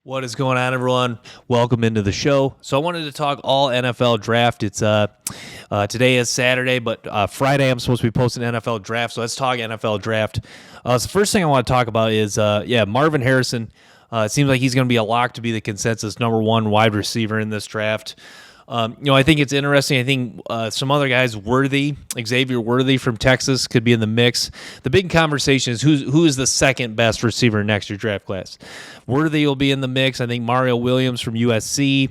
What is going on, everyone? Welcome into the show. So I wanted to talk all NFL draft. It's today is Saturday, but Friday I'm supposed to be posting NFL draft. So let's talk NFL draft. So the first thing I want to talk about is Marvin Harrison. It seems like he's going to be a lock to be the consensus number one wide receiver in this draft. I think it's interesting. I think some other guys, Xavier Worthy from Texas, could be in the mix. The big conversation is who is the second best receiver in next year's draft class. Worthy will be in the mix. I think Mario Williams from USC,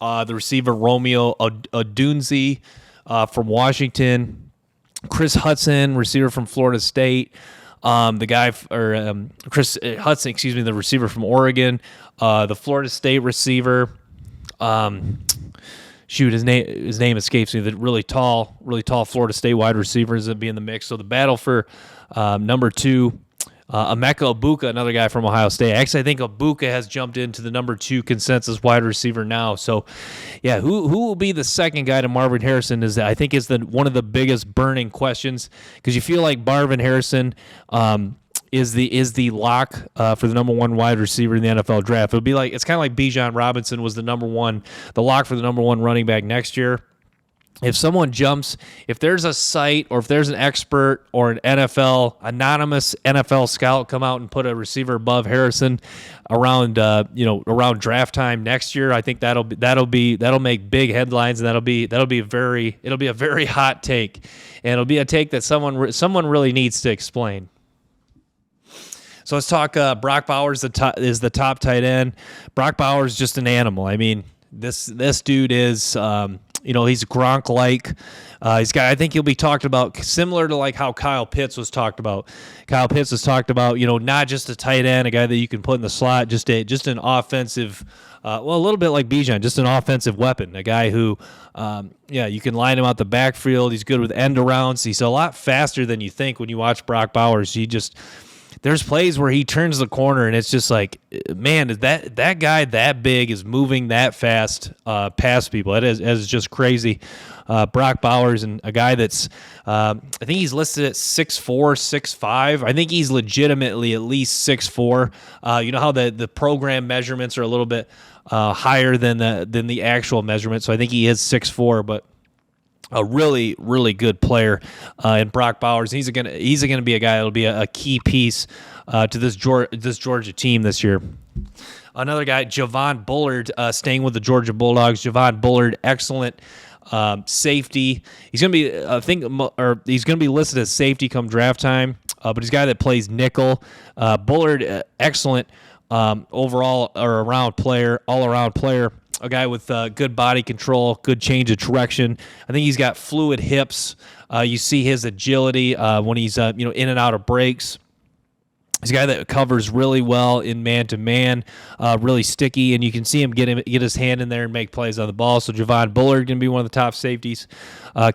the receiver Romeo Odunze from Washington, Chris Hudson, receiver from Florida State. Chris Hudson, the receiver from Oregon, the Florida State receiver. His name escapes me. The really tall Florida State wide receivers that be in the mix. So the battle for number two, Emeka Egbuka, another guy from Ohio State. Actually, I think Egbuka has jumped into the number two consensus wide receiver now. So, yeah, who will be the second guy to Marvin Harrison is one of the biggest burning questions, because you feel like Marvin Harrison is the lock for the number one wide receiver in the NFL draft. It's kind of like Bijan Robinson was the lock for the number one running back next year. If someone jumps, if there's a site or if there's an expert or an anonymous NFL scout come out and put a receiver above Harrison around draft time next year, I think that'll make big headlines, and that'll be a very hot take, and it'll be a take that someone really needs to explain. So let's talk. Brock Bowers is the top tight end. Brock Bowers is just an animal. I mean, this dude is, he's Gronk-like. I think he'll be talked about similar to like how Kyle Pitts was talked about. Kyle Pitts was talked about, not just a tight end, a guy that you can put in the slot, just an offensive, a little bit like Bijan, just an offensive weapon, a guy who, you can line him out the backfield. He's good with end arounds. He's a lot faster than you think when you watch Brock Bowers. There's plays where he turns the corner, and it's just like, man, is that guy that big is moving that fast past people? It is just crazy. Brock Bowers, and a guy that's, I think he's listed at 6'4", 6'5". I think he's legitimately at least 6'4". You know how the program measurements are a little bit higher than the actual measurement, so I think he is 6'4", but a really, really good player in Brock Bowers. He's gonna be a guy that'll be a key piece to this Georgia team this year. Another guy, Javon Bullard, staying with the Georgia Bulldogs. Javon Bullard, excellent safety. He's gonna be listed as safety come draft time, but he's a guy that plays nickel. Bullard, excellent all around player. A guy with good body control, good change of direction. I think he's got fluid hips. You see his agility when he's in and out of breaks. He's a guy that covers really well in man-to-man, really sticky, and you can see him get his hand in there and make plays on the ball. So Javon Bullard going to be one of the top safeties.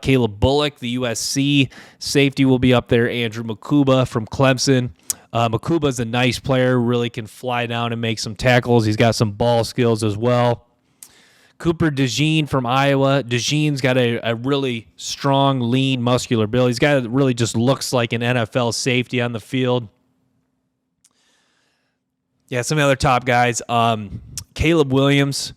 Caleb Bullock, the USC safety, will be up there. Andrew Makuba from Clemson. Makuba's a nice player, really can fly down and make some tackles. He's got some ball skills as well. Cooper DeJean from Iowa. DeJean's got a really strong, lean, muscular build. He's a guy that really just looks like an NFL safety on the field. Yeah, some of the other top guys. Caleb Williams,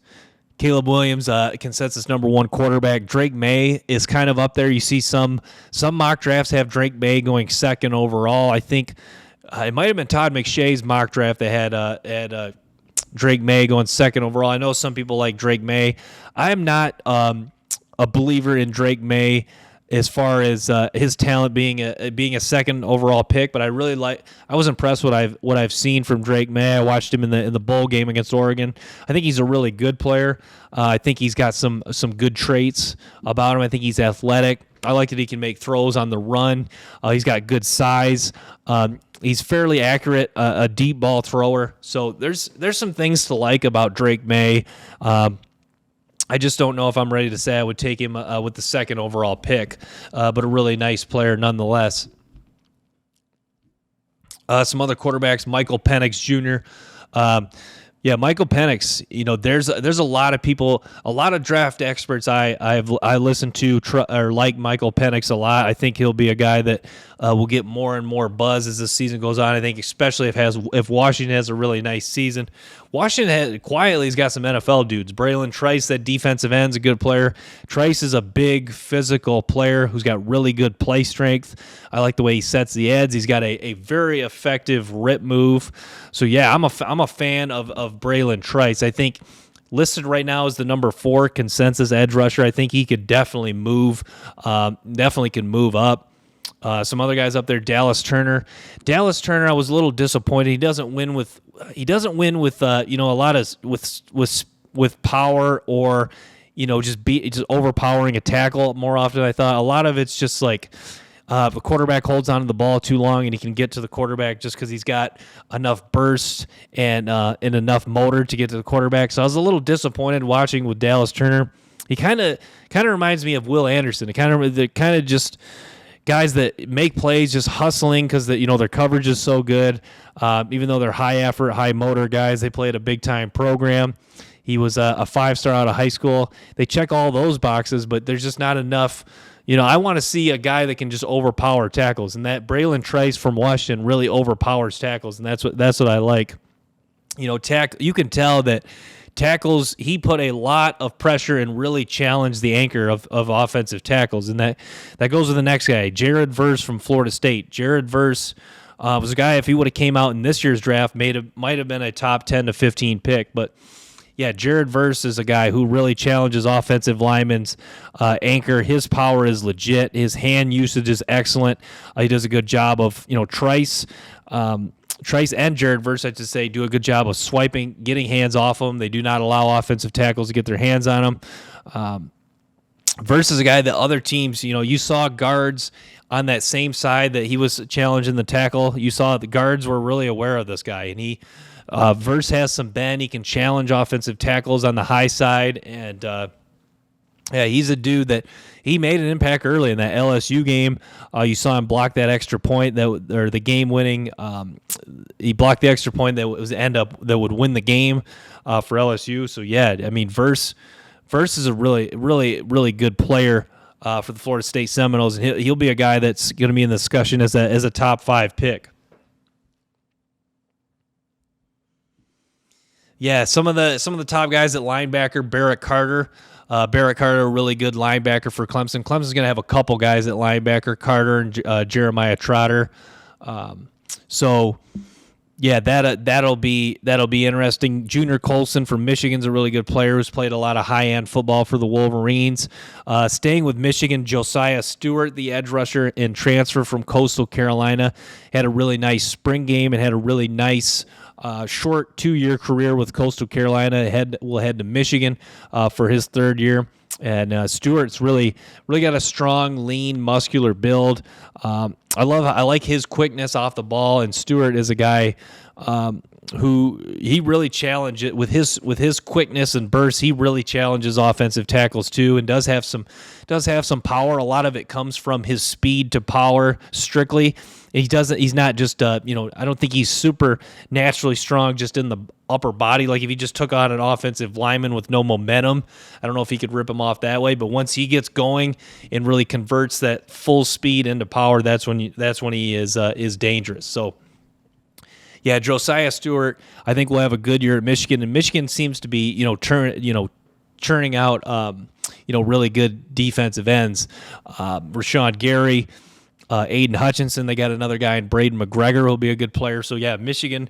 consensus number one quarterback. Drake May is kind of up there. You see some mock drafts have Drake May going second overall. I think it might have been Todd McShay's mock draft that had Drake May going second overall. I know some people like Drake May. I am not a believer in Drake May as far as his talent being a second overall pick, but I was impressed what I've seen from Drake May. I watched him in the bowl game against Oregon. I think he's a really good player. I think he's got some good traits about him. I think he's athletic. I like that he can make throws on the run. He's got good size. He's fairly accurate, a deep ball thrower. So there's some things to like about Drake May. I just don't know if I'm ready to say I would take him with the second overall pick, but a really nice player nonetheless. Some other quarterbacks, Michael Penix Jr., Yeah, Michael Penix. There's a lot of people, a lot of draft experts I listen to or like Michael Penix a lot. I think he'll be a guy that will get more and more buzz as the season goes on. I think especially if Washington has a really nice season. Washington quietly has got some NFL dudes. Braylon Trice, that defensive end's a good player. Trice is a big physical player who's got really good play strength. I like the way he sets the edges. He's got a very effective rip move. So yeah, I'm a fan of Braylon Trice. I think listed right now as the number 4 consensus edge rusher. I think he could definitely can move up. Some other guys up there, Dallas Turner. Dallas Turner, I was a little disappointed. He doesn't win with a lot of with power or just overpowering a tackle more often than I thought. A lot of it's just like if a quarterback holds onto the ball too long and he can get to the quarterback just because he's got enough burst and enough motor to get to the quarterback. So I was a little disappointed watching with Dallas Turner. He kind of reminds me of Will Anderson. It kind of just guys that make plays just hustling because their coverage is so good. Even though they're high effort, high motor guys, they play at a big time program. He was a 5-star out of high school. They check all those boxes, but there's just not enough. I want to see a guy that can just overpower tackles, and that Braylon Trice from Washington really overpowers tackles, and that's what I like. You can tell that tackles, he put a lot of pressure and really challenged the anchor of offensive tackles, and that goes with the next guy, Jared Verse from Florida State. Jared Verse was a guy, if he would have came out in this year's draft, might have been a top 10 to 15 pick, but yeah, Jared Verse is a guy who really challenges offensive linemen's anchor. His power is legit. His hand usage is excellent. He does a good job of, Trice and Jared Verse, I should say, do a good job of swiping, getting hands off him. They do not allow offensive tackles to get their hands on him. Verse is a guy that other teams, you saw guards on that same side that he was challenging the tackle. You saw the guards were really aware of this guy, and Verse has some bend. He can challenge offensive tackles on the high side, and he's a dude that he made an impact early in that LSU game. You saw him block that extra point or the game-winning. He blocked the extra point that would win the game for LSU. So yeah, I mean Verse is a really, really, really good player for the Florida State Seminoles, and he'll be a guy that's going to be in the discussion as a top 5 pick. Yeah, some of the top guys at linebacker, Barrett Carter. Barrett Carter, a really good linebacker for Clemson. Clemson's going to have a couple guys at linebacker, Carter and Jeremiah Trotter. So, yeah, that'll be interesting. Junior Colson from Michigan's a really good player who's played a lot of high-end football for the Wolverines. Staying with Michigan, Josiah Stewart, the edge rusher in transfer from Coastal Carolina, had a really nice spring game and had a really nice short 2-year career with Coastal Carolina. Will head to Michigan for his 3rd year. And Stewart's really got a strong, lean, muscular build. I like his quickness off the ball. And Stewart is a guy who he really challenges with his quickness and burst. He really challenges offensive tackles too, and does have some power. A lot of it comes from his speed to power strictly. He's not just I don't think he's super naturally strong just in the upper body. Like if he just took on an offensive lineman with no momentum, I don't know if he could rip him off that way. But once he gets going and really converts that full speed into power, that's when he is dangerous. So yeah, Josiah Stewart, I think will have a good year at Michigan, and Michigan seems to be churning out really good defensive ends. Rashawn Gary. Aiden Hutchinson, they got another guy in Braden McGregor who'll be a good player. So yeah, Michigan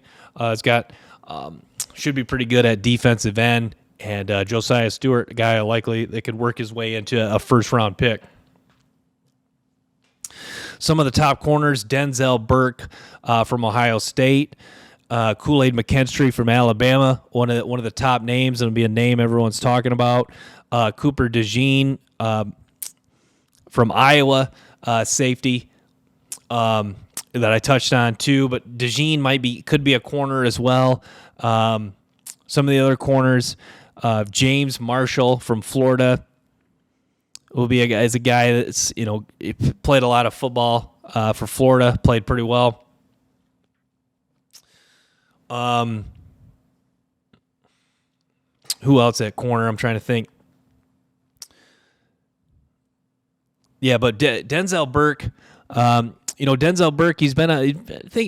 should be pretty good at defensive end, and Josiah Stewart, a guy likely that could work his way into a 1st-round pick. Some of the top corners: Denzel Burke from Ohio State, Kool-Aid McKinstry from Alabama, one of the top names. It'll be a name everyone's talking about. Cooper DeJean from Iowa, safety. That I touched on too, but DeJean could be a corner as well. Some of the other corners, James Marshall from Florida will be a guy that's he played a lot of football for Florida, played pretty well. Who else at corner? I'm trying to think. Yeah, but Denzel Burke, Denzel Burke,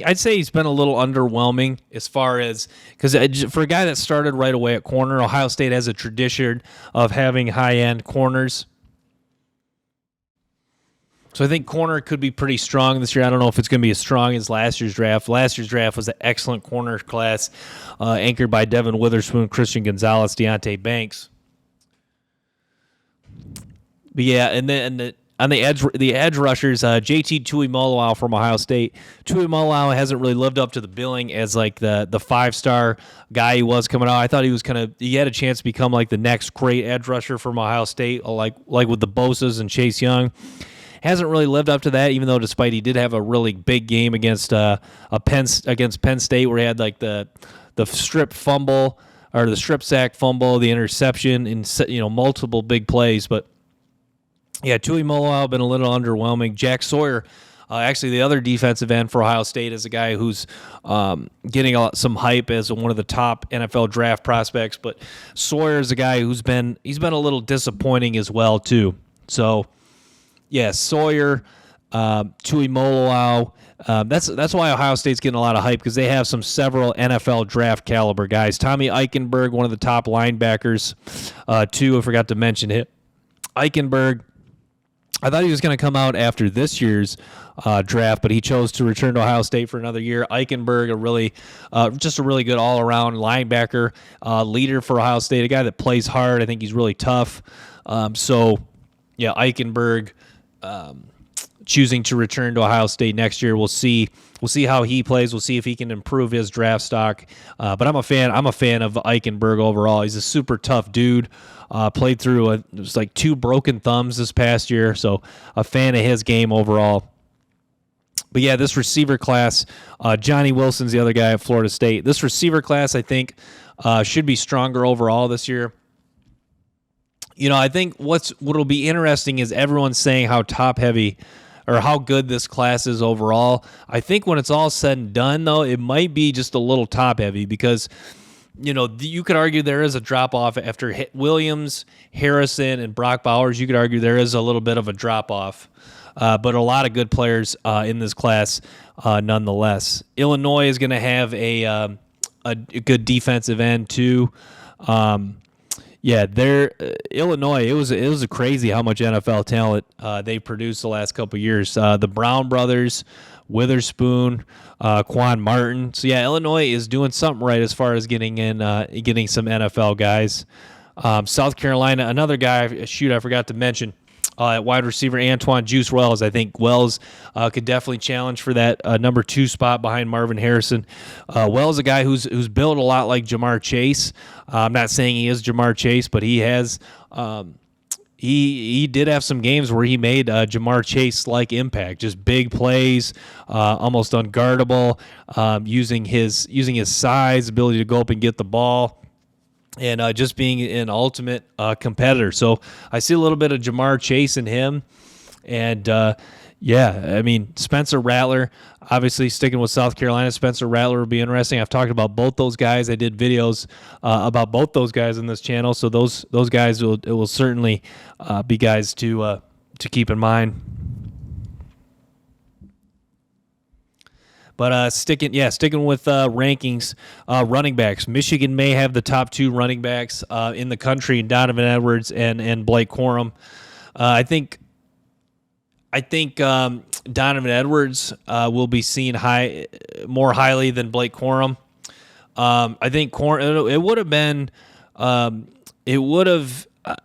I'd say he's been a little underwhelming as far as, because for a guy that started right away at corner, Ohio State has a tradition of having high-end corners. So I think corner could be pretty strong this year. I don't know if it's going to be as strong as last year's draft. Last year's draft was an excellent corner class, anchored by Devin Witherspoon, Christian Gonzalez, Deonte Banks. But yeah, and then on the edge rushers, JT Tuimoloau from Ohio State. Tuimoloau hasn't really lived up to the billing as like the 5-star guy he was coming out. I thought he had a chance to become like the next great edge rusher from Ohio State, like with the Bosas and Chase Young. Hasn't really lived up to that, even though despite he did have a really big game against Penn State, where he had like the strip fumble or the strip sack fumble, the interception, and multiple big plays. But yeah, Tuimoloau been a little underwhelming. Jack Sawyer, actually the other defensive end for Ohio State, is a guy who's getting some hype as one of the top NFL draft prospects. But Sawyer is a guy he's been a little disappointing as well too. So. Yeah, Sawyer, Tuimoloau. That's why Ohio State's getting a lot of hype, because they have several NFL draft caliber guys. Tommy Eichenberg, one of the top linebackers, too. I forgot to mention him. Eichenberg, I thought he was going to come out after this year's draft, but he chose to return to Ohio State for another year. Eichenberg, just a really good all-around linebacker, leader for Ohio State, a guy that plays hard. I think he's really tough. Eichenberg. Choosing to return to Ohio State next year. We'll see how he plays. We'll see if he can improve his draft stock. But I'm a fan of Eichenberg overall. He's a super tough dude. Played through it was like 2 broken thumbs this past year, so a fan of his game overall. But yeah, this receiver class, Johnny Wilson's the other guy at Florida State. This receiver class, I think, should be stronger overall this year. I think what'll be interesting is everyone's saying how top heavy or how good this class is overall. I think when it's all said and done, though, it might be just a little top heavy, because you could argue there is a drop off after Williams, Harrison, and Brock Bowers. You could argue there is a little bit of a drop off, but a lot of good players in this class nonetheless. Illinois is going to have a good defensive end too. Yeah, Illinois. It was a crazy how much NFL talent they produced the last couple of years. The Brown brothers, Witherspoon, Quan Martin. So yeah, Illinois is doing something right as far as getting some NFL guys. South Carolina, another guy. I forgot to mention. At wide receiver, Antoine Juice Wells. I think Wells could definitely challenge for that number 2 spot behind Marvin Harrison. Wells, a guy who's built a lot like Jamar Chase. I'm not saying he is Jamar Chase, but he has. He did have some games where he made Jamar Chase-like impact, just big plays, almost unguardable, using his size, ability to go up and get the ball. And just being an ultimate competitor. So I see a little bit of Jamar Chase in him. And, Spencer Rattler, obviously sticking with South Carolina. Spencer Rattler will be interesting. I've talked about both those guys. I did videos about both those guys in this channel. So those guys will certainly be guys to keep in mind. But sticking with rankings, running backs. Michigan may have the top 2 running backs in the country, Donovan Edwards and Blake Corum. I think Donovan Edwards will be seen more highly than Blake Corum. I think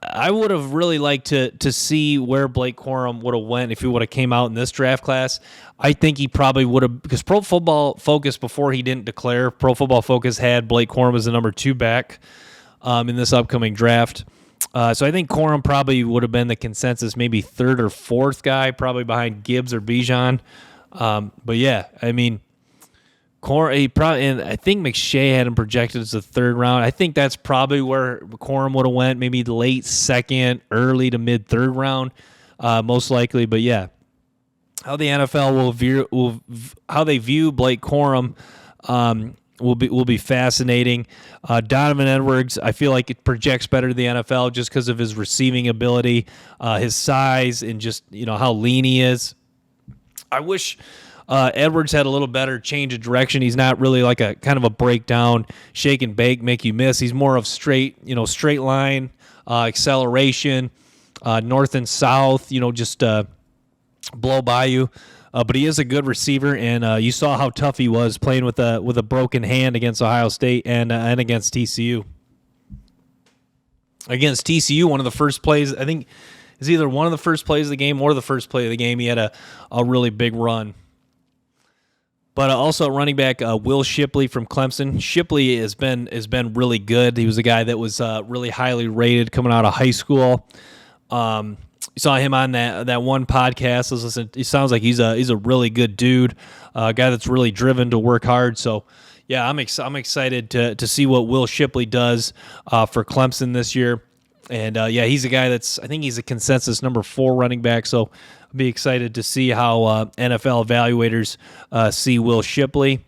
I would have really liked to see where Blake Corum would have went if he would have came out in this draft class. I think he probably would have, because Pro Football Focus, before he didn't declare, Pro Football Focus had Blake Corum as the number 2 back in this upcoming draft. So I think Corum probably would have been the consensus, maybe 3rd or 4th guy, probably behind Gibbs or Bijan. But yeah, I mean, and I think McShay had him projected as the 3rd round. I think that's probably where Corum would have went, maybe the late 2nd, early to mid 3rd round, most likely. But yeah, how the NFL how they view Blake Corum will be fascinating. Donovan Edwards, I feel like it projects better to the NFL just because of his receiving ability, his size, and just how lean he is. I wish Edwards had a little better change of direction. He's not really like a kind of a breakdown, shake and bake, make you miss. He's more of straight line acceleration, north and south. Just blow by you. But he is a good receiver, and you saw how tough he was playing with a broken hand against Ohio State and against TCU. Against TCU, one of the first plays, I think, is either one of the first plays of the game or the first play of the game. He had a really big run. But also at running back, Will Shipley from Clemson. Shipley has been really good. He was a guy that was really highly rated coming out of high school. You saw him on that one podcast. He sounds like he's a really good dude, a guy that's really driven to work hard. So, yeah, I'm excited to see what Will Shipley does for Clemson this year. And, he's a guy I think he's a consensus number 4 running back. So I'll be excited to see how NFL evaluators see Will Shipley.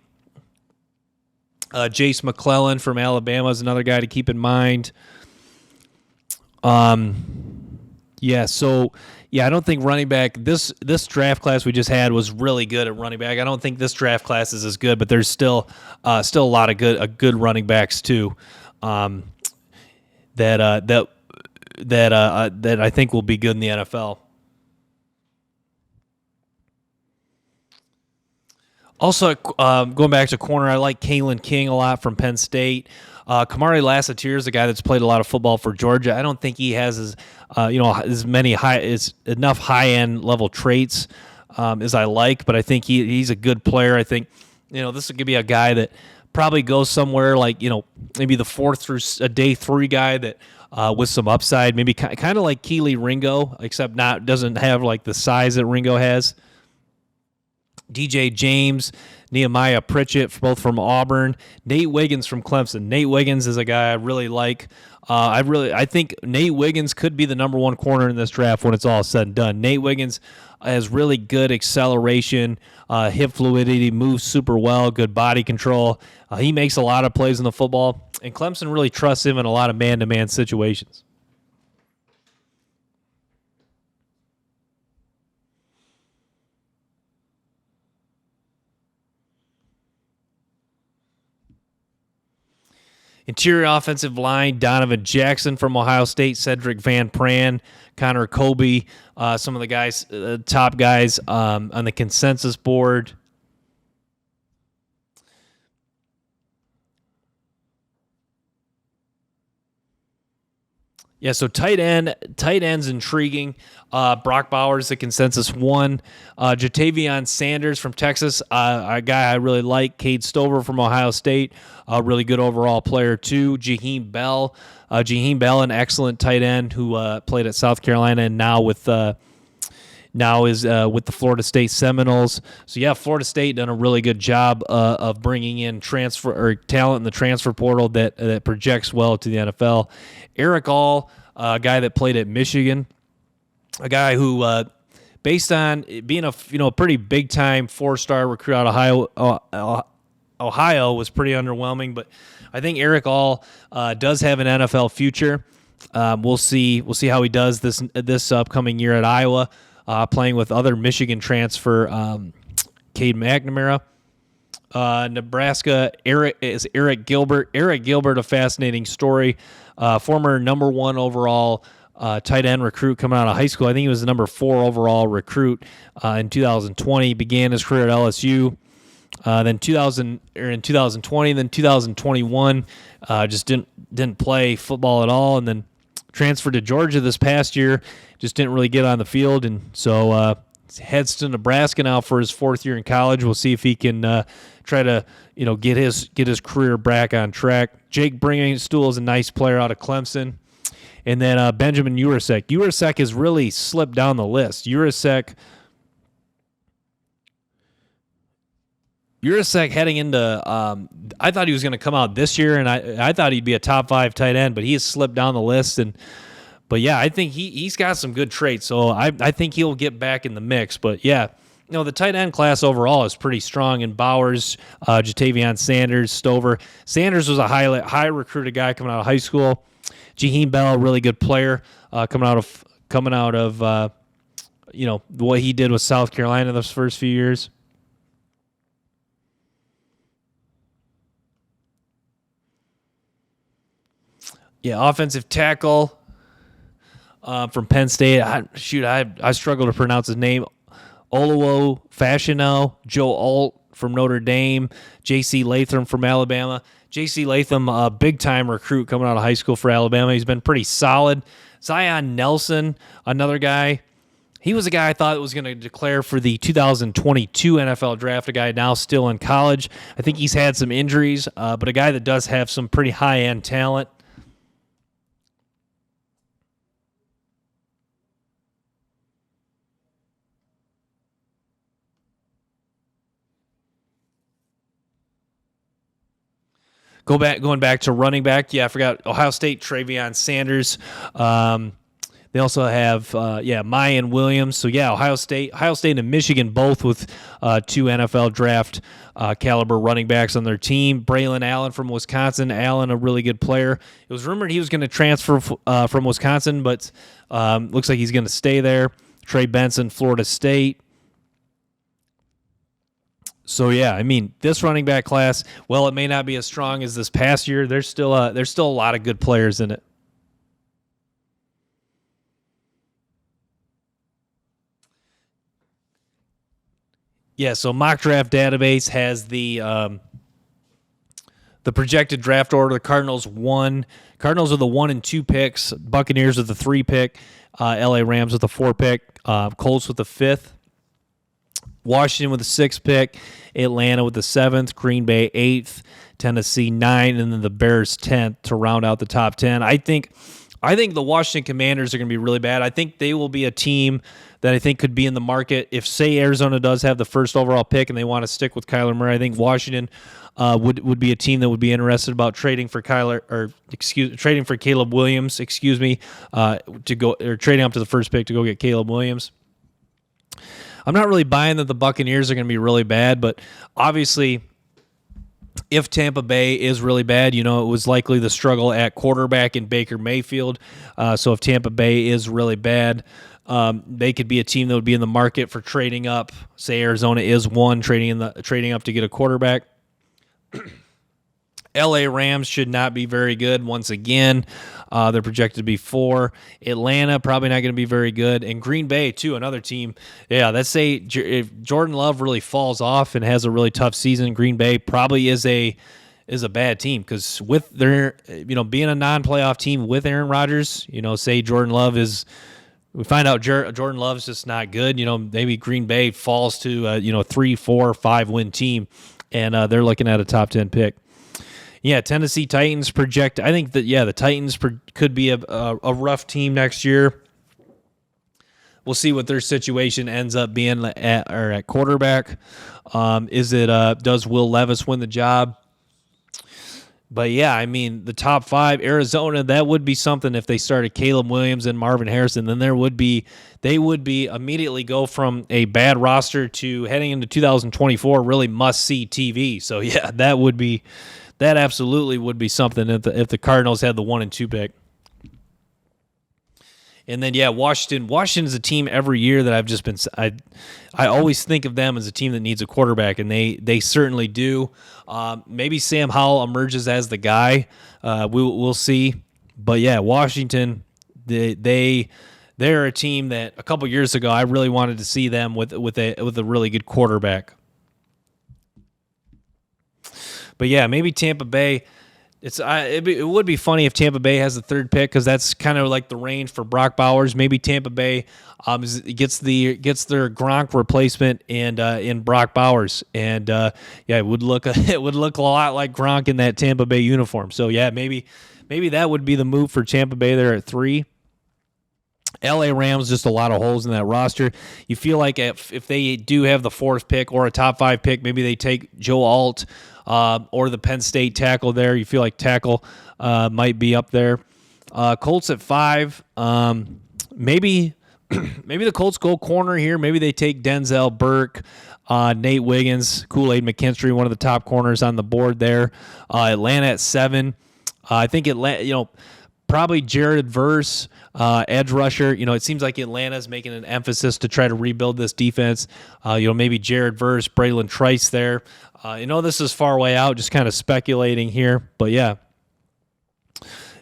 Jace McClellan from Alabama is another guy to keep in mind. I don't think running back, this draft class we just had was really good at running back. I don't think this draft class is as good, but there's still a lot of good running backs too, that I think will be good in the NFL. Also, going back to corner, I like Kalen King a lot from Penn State. Kamari Lassiter is a guy that's played a lot of football for Georgia. I don't think he has enough high-end level traits as I like, but I think he's a good player. I think this could be a guy that probably goes somewhere like maybe the 4th through a day 3 guy that with some upside, maybe kind of like Keely Ringo, except doesn't have like the size that Ringo has. DJ James, Nehemiah Pritchett, both from Auburn. Nate Wiggins from Clemson. Nate Wiggins is a guy I really like. I think Nate Wiggins could be the number 1 corner in this draft when it's all said and done. Nate Wiggins has really good acceleration, hip fluidity, moves super well, good body control. He makes a lot of plays in the football, and Clemson really trusts him in a lot of man-to-man situations. Interior offensive line, Donovan Jackson from Ohio State, Cedric Van Pran, Connor Colby, some of the guys, top guys on the consensus board. Yeah, so tight end's intriguing. Brock Bowers, the consensus 1. Jatavion Sanders from Texas, a guy I really like. Cade Stover from Ohio State, a really good overall player 2. Jaheim Bell, an excellent tight end who played at South Carolina and now is with the Florida State Seminoles. So yeah, Florida State done a really good job of bringing in transfer or talent in the transfer portal that projects well to the NFL. Eric All, a guy that played at Michigan, a guy who, based on being a pretty big time 4-star recruit out of Ohio, was pretty underwhelming. But I think Eric All does have an NFL future. We'll see how he does this upcoming year at Iowa. Playing with other Michigan transfer, Cade McNamara. Nebraska, Eric Gilbert. Eric Gilbert, a fascinating story. Former number 1 overall tight end recruit coming out of high school. I think he was the number 4 overall recruit in 2020. Began his career at LSU. Then in 2020, then 2021, just didn't play football at all, and then transferred to Georgia this past year. Just didn't really get on the field, and so heads to Nebraska now for his 4th year in college. We'll see if he can try to get his career back on track. Jake Bringingstool is a nice player out of Clemson, and then Benjamin Urasek. Urasek has really slipped down the list. Urasek heading into I thought he was going to come out this year, and I thought he'd be a top 5 tight end, but he has slipped down the list. But yeah, I think he's got some good traits, so I think he'll get back in the mix. But yeah, No, the tight end class overall is pretty strong in Bowers, Jatavion Sanders, Stover. Sanders was a high recruited guy coming out of high school. Jaheim Bell, really good player, coming out of what he did with South Carolina those first few years. Yeah, offensive tackle from Penn State. I struggle to pronounce his name. Oluwo Fashionel, Joe Alt from Notre Dame, J.C. Latham from Alabama. J.C. Latham, a big-time recruit coming out of high school for Alabama. He's been pretty solid. Zion Nelson, another guy. He was a guy I thought was going to declare for the 2022 NFL draft, a guy now still in college. I think he's had some injuries, but a guy that does have some pretty high-end talent. Going back to running back. Yeah, I forgot Ohio State, Travion Sanders. They also have Mayan Williams. So yeah, Ohio State and Michigan both with two NFL draft caliber running backs on their team. Braylon Allen from Wisconsin. Allen, a really good player. It was rumored he was going to transfer from Wisconsin, but looks like he's going to stay there. Trey Benson, Florida State. So yeah, I mean, this running back class, well, it may not be as strong as this past year. There's still a lot of good players in it. Yeah, so mock draft database has the projected draft order. The Cardinals are the 1 and 2 picks. Buccaneers with the 3 pick. LA Rams with the 4 pick. Colts with the 5th. Washington with the 6th pick, Atlanta with the 7th, Green Bay 8th, Tennessee 9th, and then the Bears 10th to round out the top 10. I think the Washington Commanders are going to be really bad. I think they will be a team that I think could be in the market. If, say, Arizona does have the first overall pick and they want to stick with Kyler Murray, I think Washington would be a team that would be interested about trading for Caleb Williams, to go, or trading up to the first pick to go get Caleb Williams. I'm not really buying that the Buccaneers are going to be really bad, but obviously if Tampa Bay is really bad, it was likely the struggle at quarterback in Baker Mayfield. So if Tampa Bay is really bad, they could be a team that would be in the market for trading up. Say Arizona is one, trading up to get a quarterback. LA Rams should not be very good once again. They're projected to be 4. Atlanta, probably not going to be very good. And Green Bay, too, another team. Yeah, let's say if Jordan Love really falls off and has a really tough season, Green Bay probably is a bad team, because with their, being a non-playoff team with Aaron Rodgers, say Jordan Love we find out Jordan Love's just not good, maybe Green Bay falls to a 3, 4, 5 win team, and they're looking at a top 10 pick. Yeah, Tennessee Titans project. I think that the Titans could be a rough team next year. We'll see what their situation ends up being at quarterback. Does Will Levis win the job? But yeah, I mean, the top 5, Arizona, that would be something if they started Caleb Williams and Marvin Harrison. Then they would be immediately go from a bad roster to heading into 2024 really must see TV. So yeah, that absolutely would be something if the Cardinals had the 1 and 2 pick. And then, Washington is a team every year that I always think of them as a team that needs a quarterback, and they certainly do. Maybe Sam Howell emerges as the guy. We'll see. But yeah, Washington, they're a team that a couple years ago I really wanted to see them with a really good quarterback. But yeah, maybe Tampa Bay. It would be funny if Tampa Bay has the 3rd pick, because that's kind of like the range for Brock Bowers. Maybe Tampa Bay gets their Gronk replacement in Brock Bowers, and it would look a lot like Gronk in that Tampa Bay uniform. So yeah, maybe that would be the move for Tampa Bay there at 3. LA Rams, just a lot of holes in that roster. You feel like if they do have the 4th pick or a top 5 pick, maybe they take Joe Alt or the Penn State tackle there. You feel like tackle might be up there. Colts at 5. Maybe maybe the Colts go corner here. Maybe they take Denzel Burke, Nate Wiggins, Kool-Aid McKinstry, one of the top corners on the board there. Atlanta at 7. I think Atlanta, probably Jared Verse, edge rusher. It seems like Atlanta's making an emphasis to try to rebuild this defense. Maybe Jared Verse, Braylon Trice there. This is far way out, just kind of speculating here, but yeah,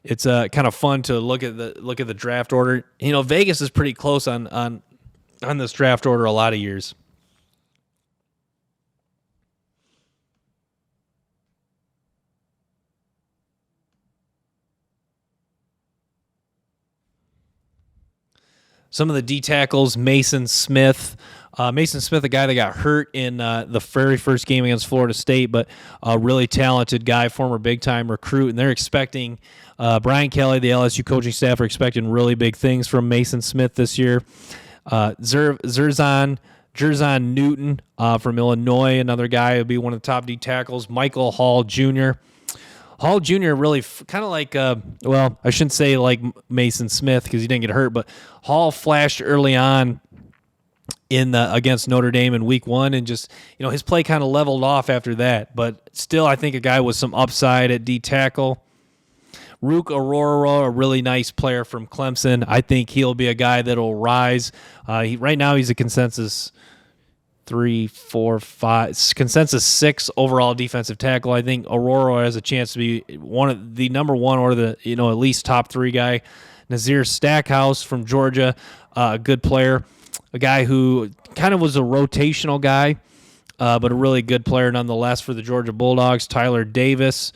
it's kind of fun to look at the draft order. Vegas is pretty close on this draft order a lot of years. Some of the D tackles, Mason Smith. Mason Smith, a guy that got hurt in the very first game against Florida State, but a really talented guy, former big-time recruit, and they're expecting Brian Kelly, the LSU coaching staff, are expecting really big things from Mason Smith this year. Jerzon Newton from Illinois, another guy who would be one of the top D tackles. Michael Hall Jr. Hall Jr. really kind of like, I shouldn't say like Mason Smith because he didn't get hurt, but Hall flashed early on against Notre Dame in week 1, and just, his play kind of leveled off after that. But still, I think a guy with some upside at D tackle. Rook Aurora, a really nice player from Clemson. I think he'll be a guy that'll rise. Right now, he's a consensus 3, 4, 5, consensus 6 overall defensive tackle. I think Aurora has a chance to be one of the number 1 or the at least top 3 guy. Nazir Stackhouse from Georgia, a good player, a guy who kind of was a rotational guy, but a really good player nonetheless for the Georgia Bulldogs. Tyler Davis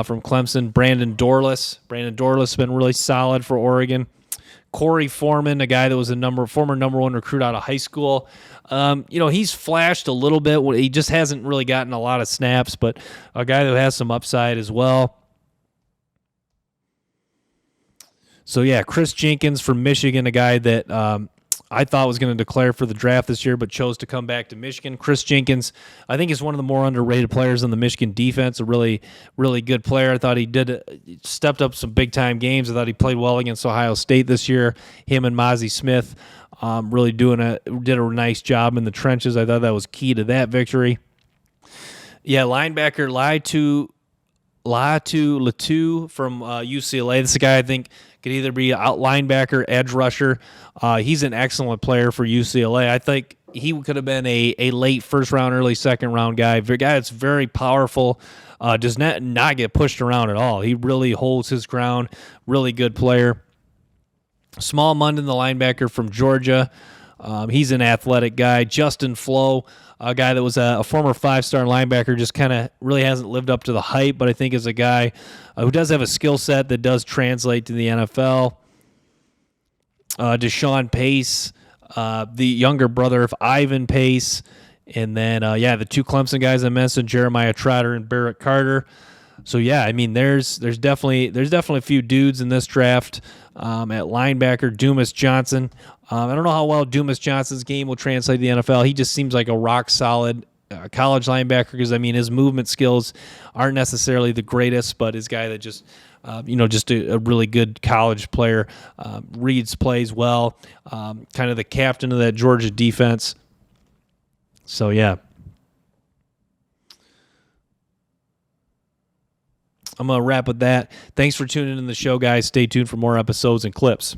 from Clemson. Brandon Dorless. Brandon Dorless has been really solid for Oregon. Corey Foreman, a guy that was a former number 1 recruit out of high school. He's flashed a little bit. He just hasn't really gotten a lot of snaps, but a guy that has some upside as well. So, yeah, Chris Jenkins from Michigan, a guy that I thought was going to declare for the draft this year, but chose to come back to Michigan. Chris Jenkins, I think, is one of the more underrated players on the Michigan defense, a really, really good player. I thought he stepped up some big-time games. I thought he played well against Ohio State this year. Him and Mozzie Smith really did a nice job in the trenches. I thought that was key to that victory. Yeah, linebacker Latu from UCLA. This is a guy I think could either be out linebacker, edge rusher. He's an excellent player for UCLA. I think he could have been a late first round, early second round guy. A guy that's very powerful, does not get pushed around at all. He really holds his ground. Really good player. Small Munden, the linebacker from Georgia. He's an athletic guy. Justin Flo, a guy that was a former 5-star linebacker, just kind of really hasn't lived up to the hype, but I think is a guy who does have a skill set that does translate to the NFL. Deshaun Pace, the younger brother of Ivan Pace. And then, the 2 Clemson guys I mentioned, Jeremiah Trotter and Barrett Carter. So, yeah, I mean, there's definitely a few dudes in this draft. At linebacker, Dumas Johnson. I don't know how well Dumas Johnson's game will translate to the NFL. He just seems like a rock-solid college linebacker because, his movement skills aren't necessarily the greatest, but his guy that just, just a really good college player, reads plays well, kind of the captain of that Georgia defense. So, yeah. I'm going to wrap with that. Thanks for tuning in to the show, guys. Stay tuned for more episodes and clips.